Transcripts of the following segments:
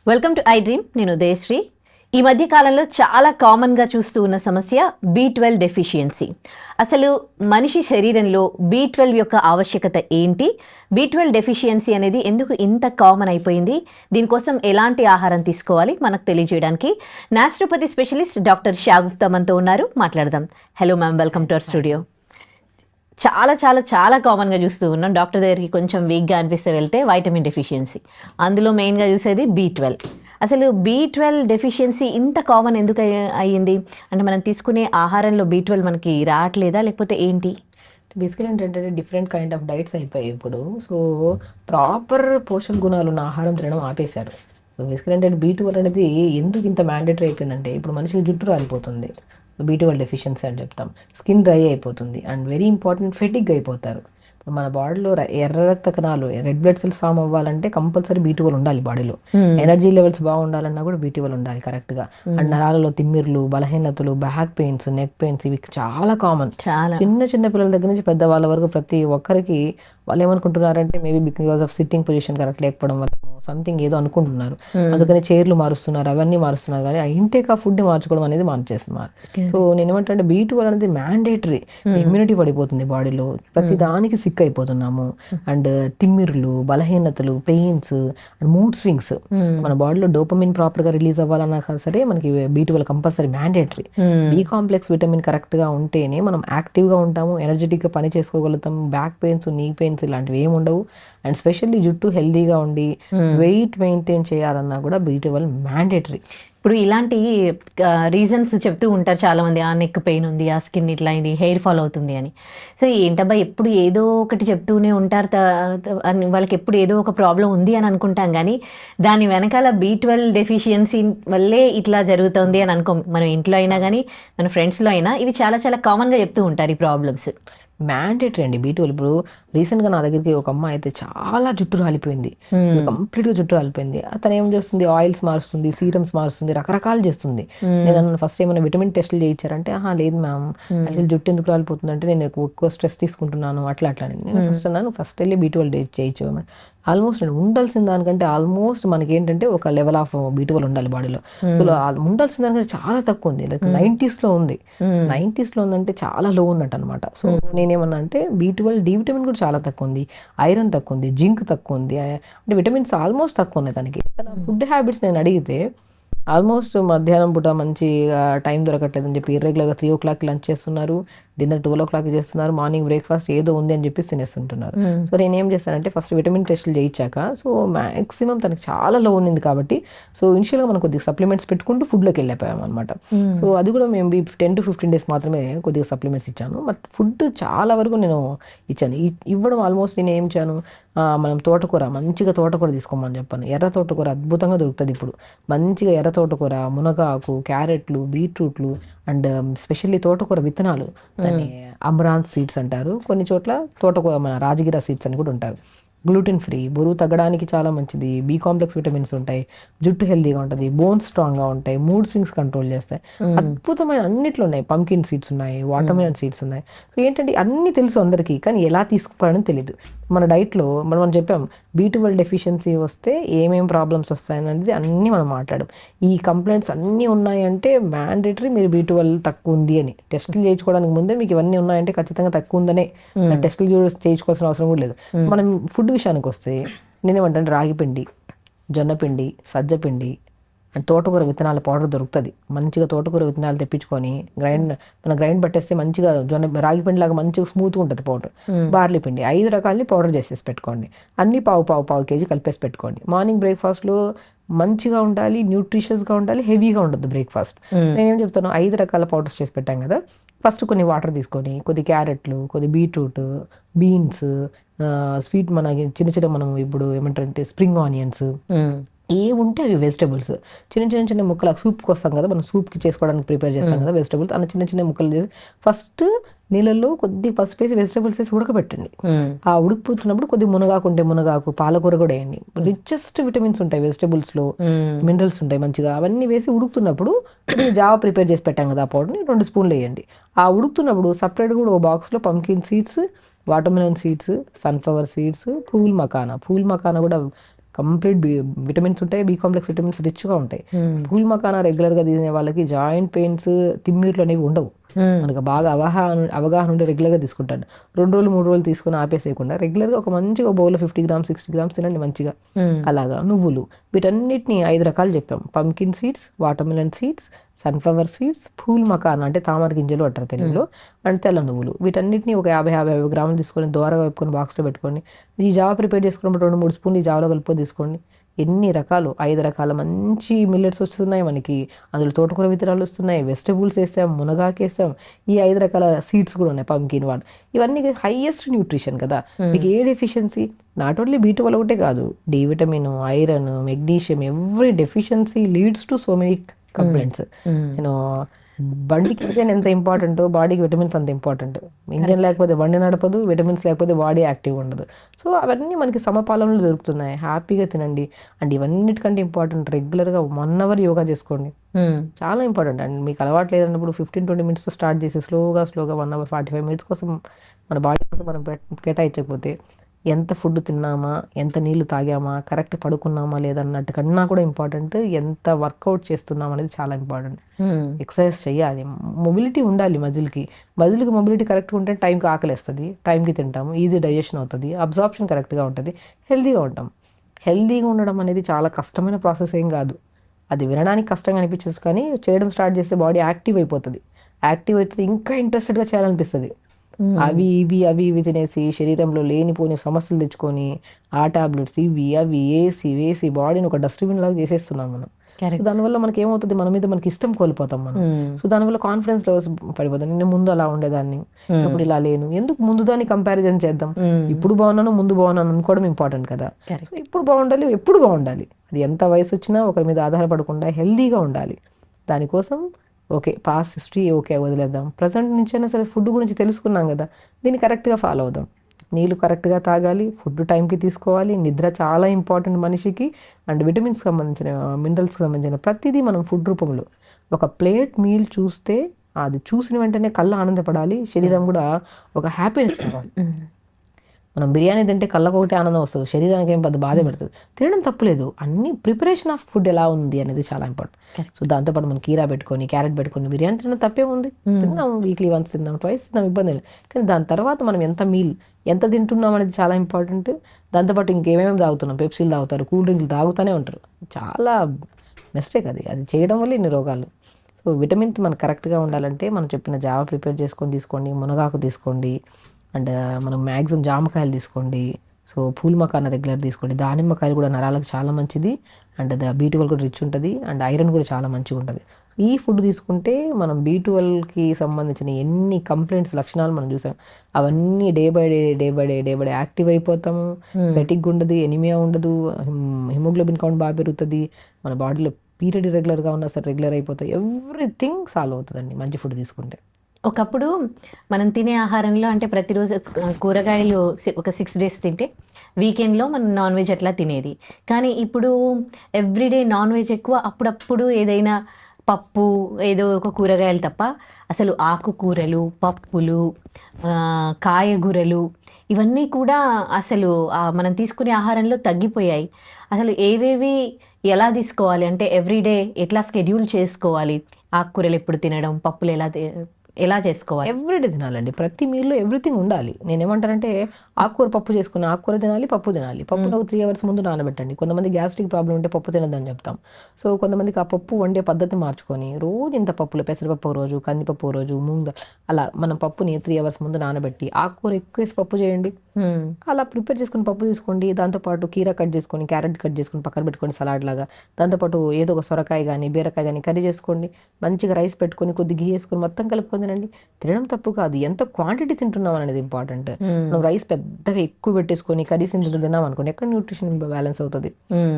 Welcome to I dream. నేను ఉదయశ్రీ. ఈ మధ్య కాలంలో చాలా కామన్గా చూస్తూ ఉన్న సమస్య B12 డెఫిషియన్సీ. అసలు మనిషి శరీరంలో B12 యొక్క ఆవశ్యకత ఏంటి, B12 డెఫిషియన్సీ అనేది ఎందుకు ఇంత కామన్ అయిపోయింది, దీనికోసం ఎలాంటి ఆహారం తీసుకోవాలి మనకు తెలియజేయడానికి న్యాచురోపతి స్పెషలిస్ట్ డాక్టర్ షాగుప్తా మనతో ఉన్నారు. మాట్లాడదాం. Hello ma'am, welcome to our studio. చాలా చాలా చాలా కామన్గా చూస్తూ ఉన్నాం. డాక్టర్ దగ్గరికి కొంచెం వీక్గా అనిపిస్తే వెళ్తే వైటమిన్ డెఫిషియన్సీ, అందులో మెయిన్గా చూసేది B12. అసలు B12 డెఫిషియన్సీ ఇంత కామన్ ఎందుకు అయ్యింది? అంటే మనం తీసుకునే ఆహారంలో B12 మనకి రావట్లేదా, లేకపోతే ఏంటి? బేసికలీ ఏంటంటే డిఫరెంట్ కైండ్ ఆఫ్ డైట్స్ అయిపోయాయి ఇప్పుడు. సో ప్రాపర్ పోషక గుణాలు ఉన్న ఆహారం తినడం ఆపేశారు. సో బేసికలీ ఏంటంటే B12 అనేది ఎందుకు ఇంత మ్యాండేటరీ అయిపోయిందంటే, ఇప్పుడు మనిషికి జుట్టు రాలిపోతుంది, B12 డెఫిషియన్సీ అని చెప్తాం. స్కిన్ డ్రై అయిపోతుంది అండ్ వెరీ ఇంపార్టెంట్ ఫెటిగ్ అయిపోతారు. మన బాడీలో ఎర్ర రక్త కణాలు, రెడ్ బ్లడ్ సెల్స్ ఫామ్ అవ్వాలంటే కంపల్సరీ B12 ఉండాలి బాడీలో. ఎనర్జీ లెవెల్స్ బాగుండాలన్నా కూడా B12 ఉండాలి కరెక్ట్గా. అండ్ నరాలలో తిమ్మిర్లు, బలహీనతలు, బ్యాక్ పెయిన్స్, నెక్ పెయిన్స్ ఇవి చాలా కామన్. చిన్న చిన్న పిల్లల దగ్గర నుంచి పెద్దవాళ్ళ వరకు ప్రతి ఒక్కరికి వాళ్ళు ఏమనుకుంటున్నారంటే maybe because of sitting position correct లేకపోవడం వల్ల సంథింగ్ ఏదో అనుకుంటున్నారు, అందుకని చైర్లు మారుస్తున్నారు, అవన్నీ మారుస్తున్నారు, కానీ ఆ ఇంటేక్ ఆ ఫుడ్ మార్చుకోవడం అనేది మార్చేస్తున్నారు. సో నేను ఏమంటే B12 అనేది మ్యాండేటరీ. ఇమ్యూనిటీ పడిపోతుంది బాడీలో, ప్రతి దానికి సిక్ అయిపోతున్నాము. అండ్ తిమ్మిర్లు, బలహీనతలు, పెయిన్స్ అండ్ మూడ్ స్వింగ్స్. మన బాడీలో డోపమిన్ ప్రాపర్ గా రిలీజ్ అవ్వాలన్నా సరే మనకి B12 compulsory mandatory. B complex vitamin correct గా ఉంటేనే మనం యాక్టివ్ గా ఉంటాము, ఎనర్జెటిక్ గా పని చేసుకోగలుగుతాం. బ్యాక్ పెయిన్స్, నీ పెయిన్స్ ఇలాంటివి ఏమి ఉండవు. అండ్ స్పెషల్లీ జుట్టు హెల్దీగా ఉండి వెయిట్ మెయింటైన్ చేయాలన్నా కూడా B12 మ్యాండేటరీ. ఇప్పుడు ఇలాంటి రీజన్స్ చెప్తూ ఉంటారు చాలామంది, ఆ నెక్ పెయిన్ ఉంది, ఆ స్కిన్ ఇట్లా అయింది, హెయిర్ ఫాల్ అవుతుంది అని. సో ఏంటబ్బా ఎప్పుడు ఏదో ఒకటి చెప్తూనే ఉంటారు, వాళ్ళకి ఎప్పుడు ఏదో ఒక ప్రాబ్లం ఉంది అని అనుకుంటాం, కానీ దాని వెనకాల B12 డెఫిషియన్సీ వల్లే ఇట్లా జరుగుతుంది అని అనుకోం. మనం ఇంట్లో అయినా కానీ మన ఫ్రెండ్స్లో అయినా ఇవి చాలా చాలా కామన్గా చెప్తూ ఉంటారు ఈ ప్రాబ్లమ్స్. మ్యాండేటరీ అండి B12. ఇప్పుడు రీసెంట్గా నా దగ్గరికి ఒక అమ్మాయి అయితే చాలా జుట్టు రాలిపోయింది, కంప్లీట్గా జుట్టు రాలిపోయింది. అతను ఏం చేస్తుంది, ఆయిల్స్ మారుస్తుంది, సీరమ్స్ మారుస్తుంది, రకరకాలు చేస్తుంది. నేను ఫస్ట్ ఏమైనా విటమిన్ టెస్ట్లు చేయించారంటే లేదు మ్యామ్, యాక్చువల్లీ జుట్టు ఎందుకు రాలిపోతుంది అంటే నేను ఎక్కువ స్ట్రెస్ తీసుకుంటున్నాను అట్లా అని. నేను ఫస్ట్ వెళ్ళి B12 చేయించు. ఆల్మోస్ట్ ఉండాల్సిన దానికంటే ఆల్మోస్ట్ మనకి ఏంటంటే ఒక లెవెల్ ఆఫ్ B12 ఉండాలి బాడీలో. సో ఉండాల్సిన దానికంటే చాలా తక్కువ ఉంది, లైక్ 90s లో ఉంది. 90s లో ఉందంటే చాలా లో ఉన్నట్టు అనమాట. సో నేనేమన్నా అంటే B12, D విటమిన్ కూడా చాలా తక్కువ ఉంది, ఐరన్ తక్కువ ఉంది, జింక్ తక్కువ ఉంది, అంటే విటమిన్స్ ఆల్మోస్ట్ తక్కువ ఉన్నాయి తనకి. తన ఫుడ్ హ్యాబిట్స్ నేను అడిగితే ఆల్మోస్ట్ మధ్యాహ్నం పూట మంచి టైం దొరకట్లేదు అని చెప్పి ఇర్రెగ్యులర్గా 3 o'clock లంచ్ చేస్తున్నారు, డిన్నర్ 12 o'clock చేస్తున్నారు, మార్నింగ్ బ్రేక్ఫాస్ట్ ఏదో ఉంది అని చెప్పి తినేస్తుంటున్నారు. సో నేను ఏం చేస్తానంటే ఫస్ట్ విటమిన్ టెస్ట్లు చేయించాక, సో మ్యాక్సిమం తనకి చాలా లో ఉన్నింది కాబట్టి సో ఇనిషియల్గా మనం కొద్దిగా సప్లిమెంట్స్ పెట్టుకుంటూ ఫుడ్లోకి వెళ్ళిపోయాం అనమాట. సో అది కూడా మేము 10 to 15 days మాత్రమే కొద్దిగా సప్లిమెంట్స్ ఇచ్చాను, బట్ ఫుడ్ చాలా వరకు నేను ఇచ్చాను. ఇవ్వడం ఆల్మోస్ట్ నేను ఏం ఇచ్చాను, మనం తోటకూర, మంచిగా తోటకూర తీసుకోమని చెప్పాను. ఎర్ర తోటకూర అద్భుతంగా దొరుకుతుంది ఇప్పుడు. మంచిగా ఎర్ర తోటకూర, మునగాకు, క్యారెట్లు, బీట్రూట్లు అండ్ స్పెషల్లీ తోటకూర విత్తనాలు, దాన్ని అమరాంత్ సీడ్స్ అంటారు, కొన్ని చోట్ల తోటకూర మన రాజగిరా సీడ్స్ అని కూడా ఉంటారు. గ్లూటెన్ ఫ్రీ, బరువు తగ్గడానికి చాలా మంచిది, B కాంప్లెక్స్ విటమిన్స్ ఉంటాయి, జుట్టు హెల్దీగా ఉంటుంది, బోన్స్ స్ట్రాంగ్గా ఉంటాయి, మూడ్ స్వింగ్స్ కంట్రోల్ చేస్తాయి, అద్భుతమైన అన్నిట్లో ఉన్నాయి. పంకిన్ సీడ్స్ ఉన్నాయి, వాటర్మెలన్ సీడ్స్ ఉన్నాయి. సో ఏంటంటే అన్నీ తెలుసు అందరికీ, కానీ ఎలా తీసుకోవాలని తెలియదు. మన డైట్లో మనం చెప్పాం B12 డెఫిషియన్సీ వస్తే ఏమేమి ప్రాబ్లమ్స్ వస్తాయనేది అన్నీ మనం మాట్లాడాం. ఈ కంప్లైంట్స్ అన్నీ ఉన్నాయంటే మ్యాండేటరీ మీరు B12 తక్కువ ఉంది అని టెస్టులు చేయించుకోవడానికి ముందే మీకు ఇవన్నీ ఉన్నాయంటే ఖచ్చితంగా తక్కువ ఉందనే టెస్టులు చేయించుకోవాల్సిన అవసరం కూడా లేదు. మనం ఫుడ్ విషయానికి వస్తే నేనేమంటే రాగి పిండి, జొన్నపిండి, సజ్జపిండి అండ్ తోటకూర విత్తనాల పౌడర్ దొరుకుతుంది. మంచిగా తోటకూర విత్తనాలు తెప్పించుకొని గ్రైండ్ పట్టేస్తే మంచిగా రాగి పిండి లాగా మంచిగా స్మూత్గా ఉంటుంది పౌడర్. బార్లీ పిండి 5 రకాలని పౌడర్ చేసేసి పెట్టుకోండి, అన్ని పావు కేజీ కలిపేసి పెట్టుకోండి. మార్నింగ్ బ్రేక్ఫాస్ట్లో మంచిగా ఉండాలి, న్యూట్రిషియస్గా ఉండాలి, హెవీగా ఉండదు బ్రేక్ఫాస్ట్. నేనేం చెప్తాను, 5 రకాల పౌడర్స్ చేసి పెట్టాం కదా, ఫస్ట్ కొన్ని వాటర్ తీసుకొని కొద్ది క్యారెట్లు, కొద్ది బీట్రూట్, బీన్స్, స్వీట్ మన చిన్న మనం ఇప్పుడు ఏమంటారంటే స్ప్రింగ్ ఆనియన్స్, ఏముంటే అవి వెజిటబుల్స్ చిన్న ముక్కలు సూప్కి వస్తాం కదా, మనం సూప్కి చేసుకోవడానికి ప్రిపేర్ చేస్తాం కదా వెజిటబుల్స్, అన్న చిన్న ముక్కలు చేసి ఫస్ట్ నీళ్ళల్లో కొద్ది పసుపు వేసి వెజిటబుల్స్ వేసి ఉడకబెట్టండి. ఆ ఉడికిపోతున్నప్పుడు కొద్ది మునగాకు ఉంటే మునగాకు, పాలకూర కూడా వేయండి. రిచెస్ట్ విటమిన్స్ ఉంటాయి వెజిటబుల్స్లో, మినరల్స్ ఉంటాయి మంచిగా. అవన్నీ వేసి ఉడుకుతున్నప్పుడు జావా ప్రిపేర్ చేసి పెట్టాం కదా ఆ పౌడర్ని 2 స్పూన్లు వేయండి. ఆ ఉడుకుతున్నప్పుడు సపరేట్ కూడా ఒక బాక్స్లో pumpkin seeds watermelon seeds, sunflower seeds, pool makhana కూడా కంప్లీట్ విటమిన్స్ ఉంటాయి, బి కాంప్లెక్స్ విటమిన్స్ రిచ్గా ఉంటాయి. పూల్ మకానా రెగ్యులర్గా తినే వాళ్ళకి జాయింట్ పెయిన్స్, తిమ్మిర్లు అనేవి ఉండవు. మనకు బాగా అవగాహన ఉంటే రెగ్యులర్గా తీసుకుంటాను. 2 రోజులు 3 రోజులు తీసుకుని ఆపేసేయకుండా రెగ్యులర్గా ఒక మంచిగా బౌల్లో 50 గ్రామ్స్ 60 గ్రామ్స్ తినండి మంచిగా. అలాగా నువ్వులు, వీటన్నిటిని 5 రకాలు చెప్పాం. Pumpkin seeds, watermelon seeds, sunflower seeds, pool makhana అంటే తామర గింజలు అంటారు తెలుగులో, అండ్ తెల్ల నువ్వులు. వీటన్నిటిని ఒక 50 గ్రాములు తీసుకొని దోరగా వేపుకొని బాక్స్లో పెట్టుకోండి. ఈ జావా ప్రిపేర్ చేసుకున్నప్పుడు 2-3 స్పూన్లు ఈ జావలో కలుపుకొని తీసుకోండి. ఎన్ని రకాలు, 5 రకాల మంచి మిల్లెట్స్ వస్తున్నాయి మనకి. అందులో తోటకూర విత్తనాలు వస్తున్నాయి, వెజిటబుల్స్ వేసాం, మునగాకు వేసాం, ఈ 5 రకాల సీడ్స్ కూడా ఉన్నాయి, పంకిన్ వాడు. ఇవన్నీ హైయెస్ట్ న్యూట్రిషన్ కదా. మీకు ఏ డెఫిషియన్సీ, నాట్ ఓన్లీ B12 ఒకటే కాదు, D vitamin, iron, magnesium, every deficiency leads to so many complaints. నేను బండికి ఇంజన్ ఎంత ఇంపార్టెంటో బాడీకి విటమిన్స్ అంత ఇంపార్టెంట్. ఇంజన్ లేకపోతే బండి నడపదు, విటమిన్స్ లేకపోతే బాడీ యాక్టివ్ ఉండదు. సో అవన్నీ మనకి సమపాలనలో దొరుకుతున్నాయి. హ్యాపీగా తినండి. అండ్ ఇవన్నిటికంటే ఇంపార్టెంట్, రెగ్యులర్గా 1 అవర్ యోగా చేసుకోండి. చాలా ఇంపార్టెంట్. అండ్ మీకు అలవాటు లేదన్నప్పుడు 15-20 మినిట్స్ స్టార్ట్ చేసి స్లోగా 1 అవర్ 45 మినిట్స్ కోసం మన బాడీ కోసం మనం కేటాయించకపోతే ఎంత ఫుడ్ తిన్నామా, ఎంత నీళ్లు తాగామా, కరెక్ట్ పడుకున్నామా లేదన్నట్టు కన్నా కూడా ఇంపార్టెంట్ ఎంత వర్కౌట్ చేస్తున్నాం అనేది చాలా ఇంపార్టెంట్. ఎక్సర్సైజ్ చేయాలి, మొబిలిటీ ఉండాలి. మజిల్కి మొబిలిటీ కరెక్ట్గా ఉంటే టైంకి ఆకలేస్తుంది, టైంకి తింటాము, ఈజీ డైజెషన్ అవుతుంది, అబ్జార్ప్షన్ కరెక్ట్గా ఉంటుంది, హెల్తీగా ఉంటాం. హెల్తీగా ఉండడం అనేది చాలా కష్టమైన ప్రాసెస్ ఏం కాదు. అది వినడానికి కష్టంగా అనిపించచ్చు, కానీ చేయడం స్టార్ట్ చేస్తే బాడీ యాక్టివ్ అయిపోతుంది. ఇంకా ఇంట్రెస్టెడ్గా చేయాలనిపిస్తుంది. అవి ఇవి తినేసి శరీరంలో లేనిపోని సమస్యలు తెచ్చుకొని ఆ టాబ్లెట్స్ ఇవి అవి వేసి బాడీని ఒక డస్ట్బిన్ లాగా చేసేస్తున్నాం మనం. దానివల్ల మనకి ఏమవుతుంది, మన మీద మనకి ఇష్టం కోల్పోతాం మనం. సో దానివల్ల కాన్ఫిడెన్స్ లెవెల్స్ పడిపోతాం. నేను ముందు అలా ఉండేదాన్ని, ఇప్పుడు ఇలా లేను, ఎందుకు ముందు దాన్ని కంపారిజన్ చేద్దాం. ఇప్పుడు బాగున్నాను, ముందు బాగున్నాను అనుకోవడం ఇంపార్టెంట్ కదా. సో ఇప్పుడు బాగుండాలి, ఎప్పుడు బాగుండాలి. అది ఎంత వయసు వచ్చినా ఒకరి మీద ఆధారపడకుండా హెల్దీగా ఉండాలి. దానికోసం ఓకే, పాస్ట్ హిస్టరీ ఓకే వదిలేద్దాం, ప్రజెంట్ నుంచైనా సరే ఫుడ్ గురించి తెలుసుకున్నాం కదా, దీన్ని కరెక్ట్గా ఫాలో అవుదాం. నీళ్ళు కరెక్ట్గా తాగాలి, ఫుడ్ టైంకి తీసుకోవాలి, నిద్ర చాలా ఇంపార్టెంట్ మనిషికి. అండ్ విటమిన్స్కి సంబంధించిన, మినరల్స్కి సంబంధించిన ప్రతిదీ మనం ఫుడ్ రూపంలో ఒక ప్లేట్ మీల్ చూస్తే అది చూసిన వెంటనే కళ్ళ ఆనందపడాలి, శరీరం కూడా ఒక హ్యాపీనెస్ కావాలి. మనం బిర్యానీ తింటే కళ్ళకు ఒకటి ఆనందం వస్తుంది, శరీరానికి ఏం పెద్ద బాధ పెడుతుంది. తినడం తప్పులేదు, అన్ని ప్రిపరేషన్ ఆఫ్ ఫుడ్ ఎలా ఉంది అనేది చాలా ఇంపార్టెంట్. సో దాంతోపాటు మనం కీరా పెట్టుకొని, క్యారెట్ పెట్టుకొని బిర్యానీ తినడం తప్పే ఉంది. తిందాం, వీక్లీ వన్స్ తిందాం, ట్వైస్ తిందాం, ఇబ్బంది లేదు. కానీ దాని తర్వాత మనం ఎంత తింటున్నాం అనేది చాలా ఇంపార్టెంట్. దాంతోపాటు ఇంకేమేమి తాగుతున్నాం, పెప్సీలు తాగుతారు, కూల్ డ్రింక్లు తాగుతూనే ఉంటారు, చాలా మిస్టేక్ అది చేయడం వల్ల ఇన్ని రోగాలు. సో విటమిన్స్ మనకు కరెక్ట్గా ఉండాలంటే మనం చెప్పిన జావా ప్రిపేర్ చేసుకొని తీసుకోండి, మునగాకు తీసుకోండి, అండ్ మనం మ్యాక్సిమం జామకాయలు తీసుకోండి. సో పూల్ మకానా రెగ్యులర్ తీసుకోండి. దానిమ్మకాయలు కూడా నరాలకు చాలా మంచిది, అండ్ B12 కూడా రిచ్ ఉంటుంది, అండ్ ఐరన్ కూడా చాలా మంచిగా ఉంటుంది. ఈ ఫుడ్ తీసుకుంటే మనం B12కి సంబంధించిన ఎన్ని కంప్లైంట్స్ లక్షణాలు మనం చూసాం, అవన్నీ డే బై డే యాక్టివ్ అయిపోతాము. ఫెటిక్ ఉండదు, ఎనిమియా ఉండదు, హిమోగ్లోబిన్ కౌంట్ బాగా పెరుగుతుంది, మన బాడీలో పీరియడ్ రెగ్యులర్గా ఉన్నా సరే రెగ్యులర్ అయిపోతాయి. ఎవ్రీథింగ్ సాల్వ్ అవుతుందండి మంచి ఫుడ్ తీసుకుంటే. ఒకప్పుడు మనం తినే ఆహారంలో అంటే ప్రతిరోజు కూరగాయలు ఒక 6 డేస్ తింటే వీకెండ్లో మనం నాన్ వెజ్ అట్లా తినేది. కానీ ఇప్పుడు ఎవ్రీడే నాన్ వెజ్ ఎక్కువ, అప్పుడప్పుడు ఏదైనా పప్పు ఏదో ఒక కూరగాయలు తప్ప అసలు ఆకుకూరలు, పప్పులు, కాయగూరలు ఇవన్నీ కూడా అసలు మనం తీసుకునే ఆహారంలో తగ్గిపోయాయి. అసలు ఏవేవి ఎలా తీసుకోవాలి అంటే ఎవ్రీడే ఎట్లా షెడ్యూల్ చేసుకోవాలి, ఆకుకూరలు ఎప్పుడు తినడం, పప్పులు ఎలా చేసుకోవాలి? ఎవ్రీడే తినాలండి, ప్రతి మీల్లో ఎవ్రీథింగ్ ఉండాలి. నేనేమంటానంటే ఆకుకూర పప్పు చేసుకుని ఆకుకూర తినాలి, పప్పు తినాలి. పప్పును ఒక 3 అవర్స్ ముందు నానబెట్టండి. కొంతమంది గ్యాస్ట్రిక్ ప్రాబ్లం ఉంటే పప్పు తినద్దని చెప్తాం. సో కొంతమందికి ఆ పప్పు వండే పద్ధతి మార్చుకొని రోజు ఇంత పప్పులు, పెసరపప్పు రోజు, కందిపప్పు రోజు, అలా మనం పప్పుని 3 అవర్స్ ముందు నానబెట్టి ఆకుకూర ఎక్కువ వేసి పప్పు చేయండి. అలా ప్రిపేర్ చేసుకుని పప్పు తీసుకోండి. దాంతోపాటు కీరా కట్ చేసుకొని, క్యారెట్ కట్ చేసుకొని పక్కన పెట్టుకోండి సలాడ్ లాగా. దాంతోపాటు ఏదో ఒక సొరకాయ కానీ బీరకాయ కానీ కర్రీ చేసుకోండి. మంచిగా రైస్ పెట్టుకొని కొద్ది ఘీ వేసుకొని మొత్తం కలుపుకొని తినండి. తినడం తప్పు కాదు, ఎంత క్వాంటిటీ తింటున్నాం అనేది ఇంపార్టెంట్. మనం రైస్ పెద్దగా ఎక్కువ పెట్టేసుకొని కర్రీస్ తిన్నాం అనుకోండి, ఎక్కడ న్యూట్రిషన్ బ్యాలెన్స్ అవుతుంది.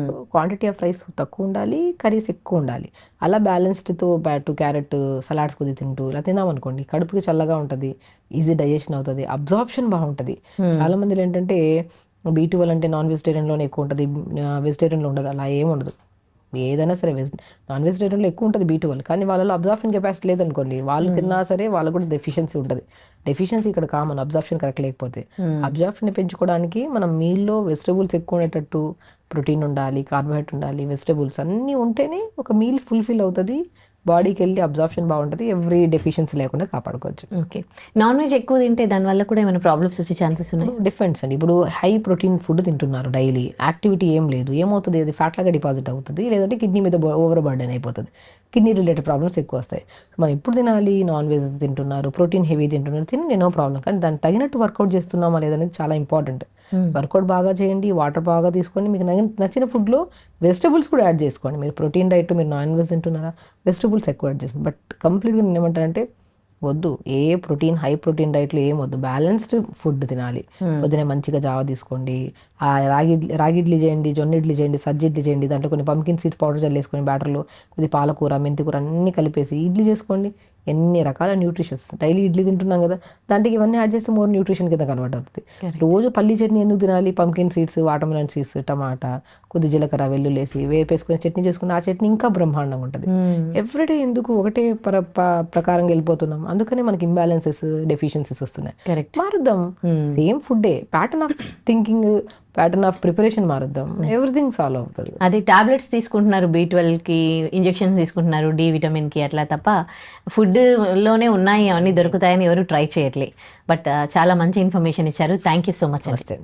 సో క్వాంటిటీ ఆఫ్ రైస్ తక్కువ ఉండాలి, కర్రీస్ ఎక్కువ ఉండాలి. అలా బ్యాలెన్స్డ్తో పాటు క్యారెట్ సలాడ్స్ కొద్ది తింటూ ఇలా తిన్నాం అనుకోండి, కడుపుకి చల్లగా ఉంటుంది, ఈజీ డైజెషన్ అవుతుంది, అబ్జార్ప్షన్ బాగుంటుంది. చాలా మంది ఏంటంటే B12 అంటే నాన్ వెజిటేరియన్లోనే ఎక్కువ ఉంటుంది, వెజిటేరియన్లో ఉండదు. అలా ఏమి ఉండదు. ఏదైనా సరే నాన్ వెజిటేరియన్లో ఎక్కువ ఉంటుంది B12, కానీ వాళ్ళలో అబ్జార్ప్షన్ కెపాసిటీ లేదనుకోండి, వాళ్ళు తిన్నా సరే వాళ్ళకు కూడా డెఫిషియన్సీ ఉంటుంది. డెఫిషియన్సీ ఇక్కడ కామన్, అబ్జార్ప్షన్ కరెక్ట్ లేకపోతే. అబ్జార్ప్షన్ పెంచుకోవడానికి మనం మీల్లో వెజిటబుల్స్ ఎక్కువ ఉండేటట్టు, ప్రోటీన్ ఉండాలి, కార్బోహైడ్రేట్ ఉండాలి, వెజిటబుల్స్ అన్నీ ఉంటేనే ఒక మీల్ ఫుల్ఫిల్ అవుతుంది, బాడీకి వెళ్ళి అబ్జార్ప్షన్ బాగుంటుంది, ఎవ్రీ డెఫిషియన్సీ లేకుండా కాపాడుకోవచ్చు. ఓకే. నాన్ వెజ్ ఎక్కువ తింటే దానివల్ల కూడా ఏమైనా ప్రాబ్లమ్స్ వచ్చే ఛాన్సెస్ ఉన్నాయి? డిఫరెన్స్ అండి. ఇప్పుడు హై ప్రోటీన్ ఫుడ్ తింటున్నారు, డైలీ యాక్టివిటీ ఏం లేదు, ఏమవుతుంది, అది ఫ్యాట్ లాగా డిపాజిట్ అవుతుంది, లేదంటే కిడ్నీ మీద ఓవర్ బర్డెన్ అయిపోతుంది, కిడ్నీ రిలేటెడ్ ప్రాబ్లమ్స్ ఎక్కువ వస్తాయి. మనం ఎప్పుడు తినాలి, నాన్ వెజ్ తింటున్నారు, ప్రోటీన్ హెవీ తింటున్నారు, తినండి, నో ప్రాబ్లం, కానీ దానికి తగినట్టు వర్కౌట్ చేస్తున్నామా లేదనేది చాలా ఇంపార్టెంట్. వర్కౌట్ బాగా చేయండి, వాటర్ బాగా తీసుకోండి, మీకు నచ్చిన ఫుడ్లో వెజిటబుల్స్ కూడా యాడ్ చేసుకోండి. మీరు ప్రోటీన్ డైట్, మీరు నాన్ వెజ్ తింటున్నారా, వెజిటబుల్స్ ఎక్కువ యాడ్ చేస్తుంది. బట్ కంప్లీట్గా నేను ఏమంటానంటే వద్దు, ఏ ప్రోటీన్ హై ప్రోటీన్ డైట్లో ఏం వద్దు, బ్యాలెన్స్డ్ ఫుడ్ తినాలి. పొద్దునే మంచిగా జావ తీసుకోండి, రాగి ఇడ్లీ చేయండి, జొన్న ఇడ్లీ చేయండి, సజ్జ ఇడ్లీ చేయండి, దాంట్లో కొన్ని పంకిన్ సీడ్స్ పౌడర్ చల్లేసుకొని బ్యాటర్లో కొద్ది పాలకూర, మెంతికూర అన్నీ కలిపేసి ఇడ్లీ చేసుకోండి. ఎన్ని రకాల న్యూట్రిషన్స్, డైలీ ఇడ్లీ తింటున్నాం కదా, దాంట్లోకి ఇవన్నీ యాడ్ చేస్తే మోర్ న్యూట్రిషన్ కింద కన్వర్ట్ అవుతుంది. రోజు పల్లి చట్నీ ఎందుకు తినాలి, పంకిన్ సీడ్స్, వాటర్మెలన్ సీడ్స్, టమాటా, కొద్ది జీలకర్ర, వెల్లుల్లేసి వేపేసుకొని చట్నీ చేసుకుని ఆ చట్నీ ఇంకా బ్రహ్మాండంగా ఉంటుంది. ఎవ్రీడే ఎందుకు ఒకటే ప్రకారంగా వెళ్ళిపోతున్నాం, అందుకనే మనకి ఇంబ్యాలెన్సెస్, డెఫిషియన్సీస్ వస్తున్నాయి. కరెక్ట్. మారుద్దాం, సేమ్ ఫుడ్డే, pattern of thinking, pattern of preparation మారుద్దాం, ఎవ్రీథింగ్ సాల్వ్ అవుతుంది. అది టాబ్లెట్స్ తీసుకుంటున్నారు, B12కి ఇంజెక్షన్స్ తీసుకుంటున్నారు, D విటమిన్కి, అట్లా తప్ప ఫుడ్లోనే ఉన్నాయి అవన్నీ దొరుకుతాయని ఎవరు ట్రై చేయట్లే. బట్ చాలా మంచి ఇన్ఫర్మేషన్ ఇచ్చారు. Thank you so much. నమస్తే.